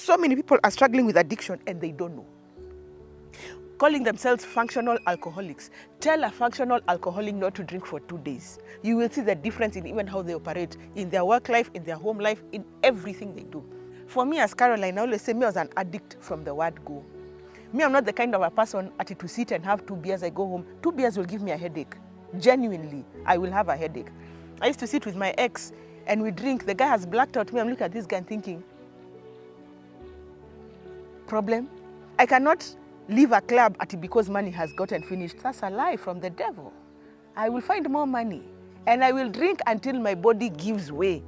so many people are struggling with addiction and they don't know. Calling themselves functional alcoholics. Tell a functional alcoholic not to drink for 2 days. You will see the difference in even how they operate, in their work life, in their home life, in everything they do. For me as Caroline, I always say me as an addict from the word go. Me, I'm not the kind of a person to sit and have 2 beers, I go home. 2 beers will give me a headache. Genuinely, I will have a headache. I used to sit with my ex and we drink. The guy has blacked out me. I'm looking at this guy and thinking, problem? I cannot leave a club because money has gotten finished. That's a lie from the devil. I will find more money and I will drink until my body gives way.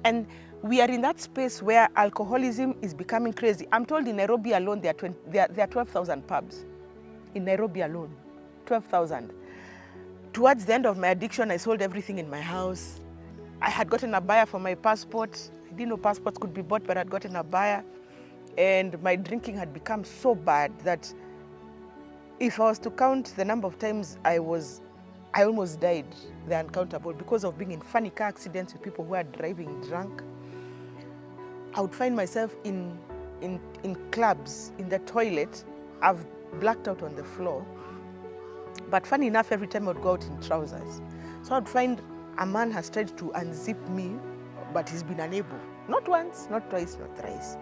And we are in that space where alcoholism is becoming crazy. I'm told in Nairobi alone there are 12,000 pubs. In Nairobi alone, 12,000. Towards the end of my addiction, I sold everything in my house. I had gotten a buyer for my passport. I didn't know passports could be bought, but I'd gotten a buyer. And my drinking had become so bad that if I was to count the number of times I almost died, they're uncountable because of being in funny car accidents with people who are driving drunk. I would find myself in clubs, in the toilet. I've blacked out on the floor. But funny enough, every time I would go out in trousers. So I'd find a man has tried to unzip me, but he's been unable. Not once, not twice, not thrice.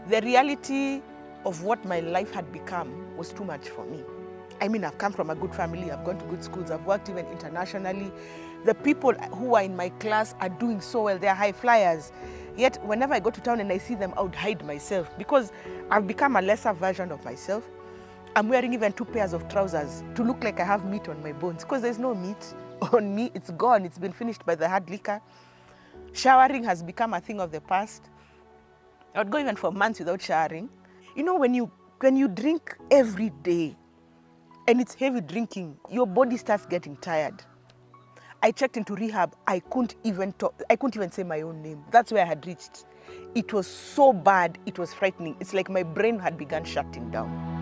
The reality of what my life had become was too much for me. I mean, I've come from a good family, I've gone to good schools, I've worked even internationally. The people who are in my class are doing so well, they're high flyers. Yet, whenever I go to town and I see them, I would hide myself because I've become a lesser version of myself. I'm wearing even 2 pairs of trousers to look like I have meat on my bones because there's no meat on me, it's gone, it's been finished by the hard liquor. Showering has become a thing of the past. I would go even for months without showering. You know, when you drink every day and it's heavy drinking, your body starts getting tired. I checked into rehab, I couldn't even say my own name. That's where I had reached. It was so bad, it was frightening. It's like my brain had begun shutting down.